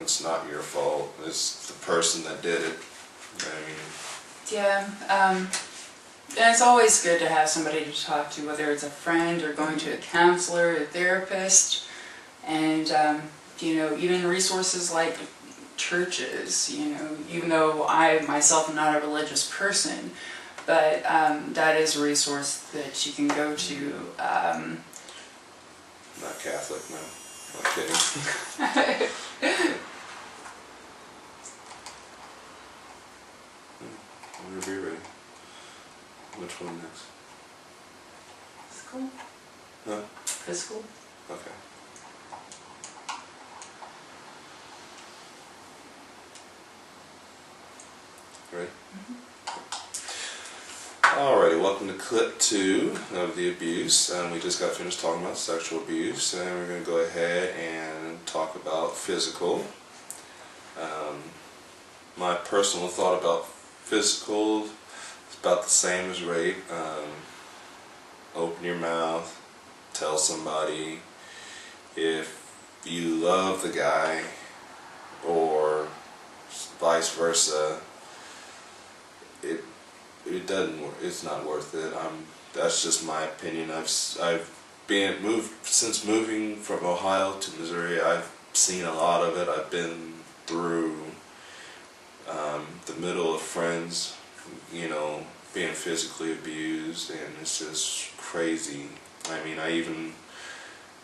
It's not your fault. It's the person that did it. I mean, yeah, and it's always good to have somebody to talk to, whether it's a friend or going to a counselor, a therapist, and even resources like churches. Even though I myself am not a religious person, but that is a resource that you can go to. not Catholic, no. Not kidding. We'll be ready. Which one next? Physical? Huh? Physical? Okay. Ready? Alrighty, welcome to clip 2 of the abuse. We just got finished talking about sexual abuse, and we're going to go ahead and talk about physical. My personal thought about physical is about the same as rape. Open your mouth, tell somebody if you love the guy, or vice versa. It doesn't. It's not worth it. That's just my opinion. I've been since moving from Ohio to Missouri. I've seen a lot of it. I've been through the middle of friends, being physically abused, and it's just crazy. I mean, I even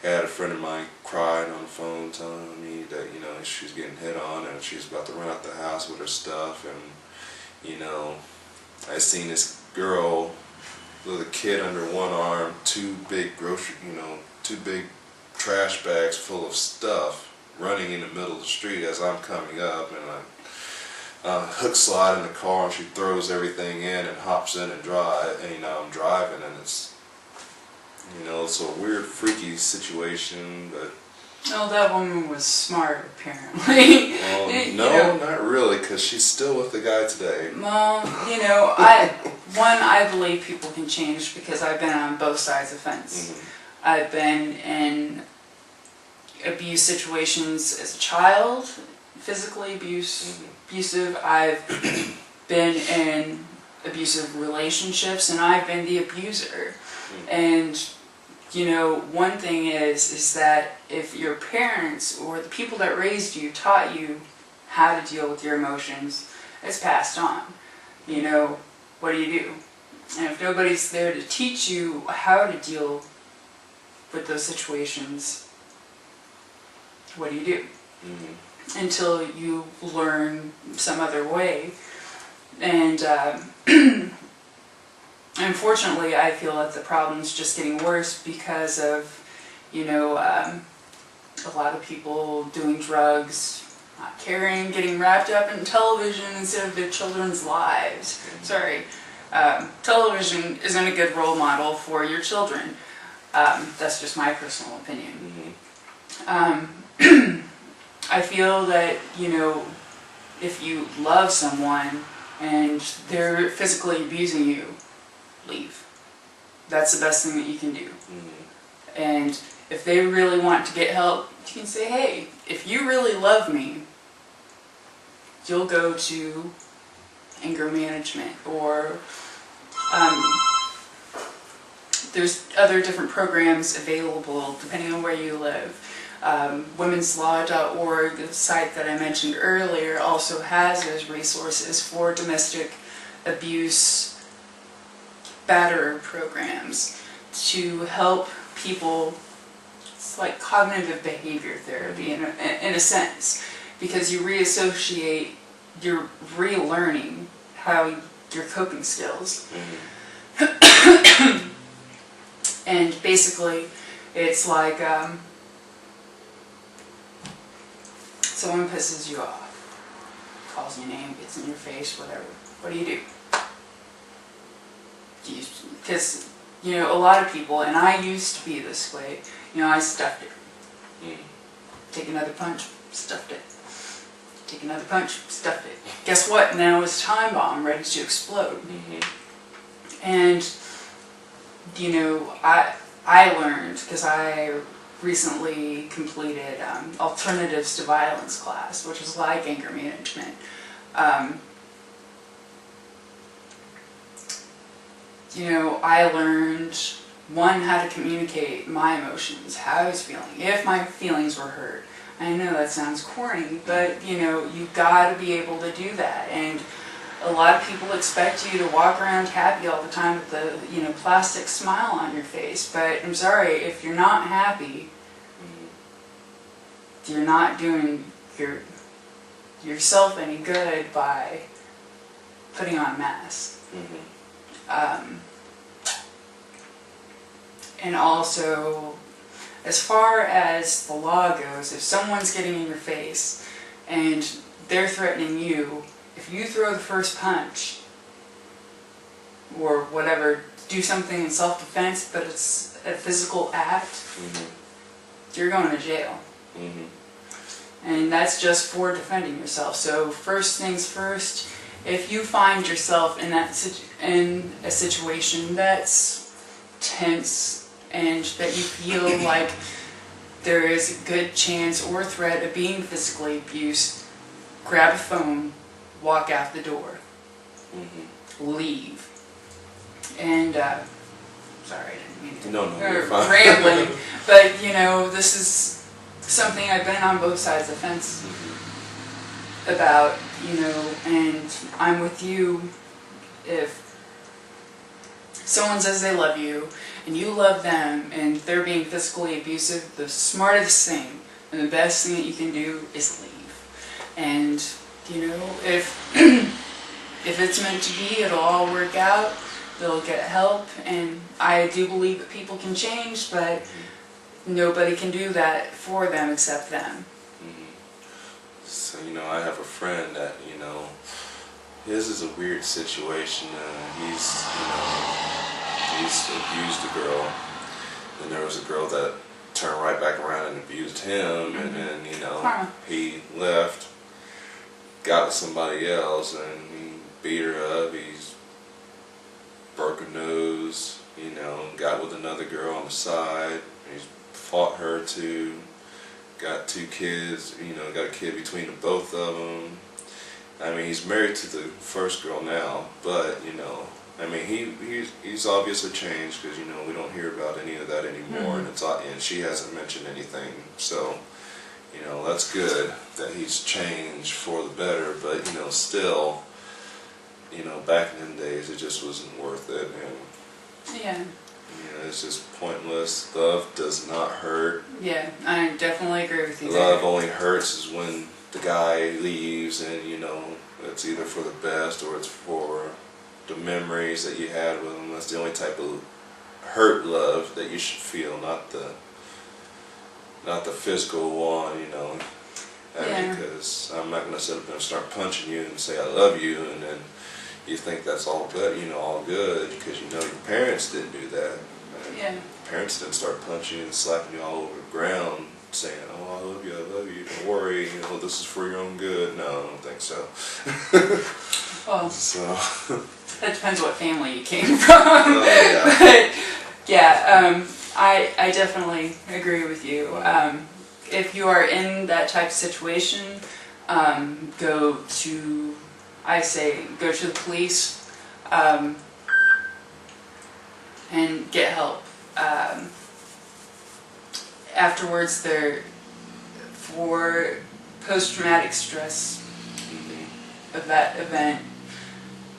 had a friend of mine crying on the phone telling me that, she's getting hit on and she's about to run out the house with her stuff, and, I seen this girl with a kid under one arm, two big trash bags full of stuff running in the middle of the street as I'm coming up, and I hook slide in the car, and she throws everything in and hops in and drive, and I'm driving, and it's a weird, freaky situation, but. Oh, that woman was smart, apparently. Well, no, not really, because she's still with the guy today. Well, I believe people can change because I've been on both sides of the fence. Mm-hmm. I've been in abuse situations as a child, physically abusive. I've been in abusive relationships, and I've been the abuser. Mm-hmm. And one thing is that if your parents or the people that raised you taught you how to deal with your emotions, it's passed on. What do you do? And if nobody's there to teach you how to deal with those situations, what do you do? Mm-hmm. Until you learn some other way. And unfortunately, I feel that the problem's just getting worse because of, a lot of people doing drugs, not caring, getting wrapped up in television instead of their children's lives. Sorry. Television isn't a good role model for your children. That's just my personal opinion. Mm-hmm. I feel that, if you love someone and they're physically abusing you, leave. That's the best thing that you can do. Mm-hmm. And if they really want to get help, you can say, hey, if you really love me, you'll go to anger management, or there's other different programs available depending on where you live. Womenslaw.org, the site that I mentioned earlier, also has those resources for domestic abuse batterer programs to help people. It's like cognitive behavior therapy in a sense, because you reassociate, you're relearning how your coping skills. Mm-hmm. And basically it's like someone pisses you off, calls your name, gets in your face, whatever. What do? Because, a lot of people, and I used to be this way, I stuffed it. Mm. Take another punch, stuffed it. Take another punch, stuffed it. Guess what? Now it's a time bomb ready to explode. Mm-hmm. And, I learned, because I recently completed alternatives to violence class, which is like anger management. You know, I learned, one, how to communicate my emotions, how I was feeling, if my feelings were hurt. I know that sounds corny, but you know, you gotta be able to do that. And a lot of people expect you to walk around happy all the time with the, you know, plastic smile on your face. But I'm sorry, if you're not happy, you're not doing yourself any good by putting on a mask. And also, as far as the law goes, if someone's getting in your face and they're threatening you, if you throw the first punch or whatever, do something in self-defense, but it's a physical act, you're going to jail. And that's just for defending yourself. So first things first, if you find yourself in in a situation that's tense and that you feel like there is a good chance or threat of being physically abused, grab a phone, walk out the door, leave. And sorry, I didn't mean to you're fine. rambling, but you know, this is something I've been on both sides of the fence about, you know, and I'm with you. If someone says they love you and you love them and they're being physically abusive, the smartest thing and the best thing that you can do is leave. And you know, if it's meant to be, it'll all work out. They'll get help, and I do believe that people can change, but nobody can do that for them except them. So, you know, I have a friend that, you know, his is a weird situation. He's abused a girl, and there was a girl that turned right back around and abused him, and then, you know, he left, got with somebody else, and he beat her up. He's broke her nose, you know, got with another girl on the side. He's fought her too. Got 2 kids, you know, got a kid between the both of them. I mean, he's married to the first girl now, but, you know, I mean, he's obviously changed, because, you know, we don't hear about any of that anymore, and she hasn't mentioned anything, so, you know, that's good that he's changed for the better, but, you know, still, you know, back in them days, it just wasn't worth it, and, Yeah. you know, it's just pointless. Love does not hurt. Yeah, I definitely agree with you. Love only hurts is when the guy leaves, and, you know, it's either for the best or it's for the memories that you had with him. That's the only type of hurt love that you should feel, not the physical one, you know. Because I'm not going to sit up and start punching you and say I love you, and then you think that's all good, you know, all good, because you know your parents didn't do that. Parents didn't start punching you and slapping you all over the ground, saying, "Oh, I love you, don't worry, you know, this is for your own good." No, I don't think so. Well, so that depends what family you came from. But yeah, I definitely agree with you. If you are in that type of situation, go to the police and get help. Afterwards, for post-traumatic stress of that event,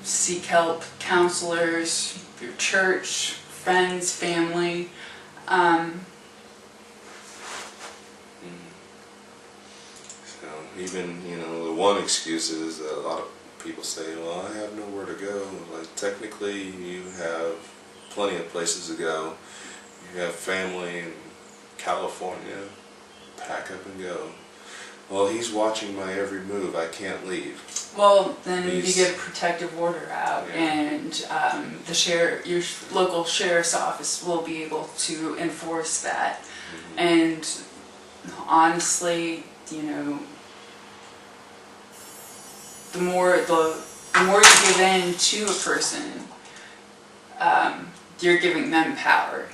seek help, counselors, your church, friends, family. So even, you know, the one excuse is that a lot of people say, "Well, I have nowhere to go." Like, technically, you have plenty of places to go. You have family in California. Pack up and go. Well, he's watching my every move. I can't leave. Well, then you get a protective order out, and your local sheriff's office will be able to enforce that. And honestly, you know, the more you give in to a person, you're giving them power.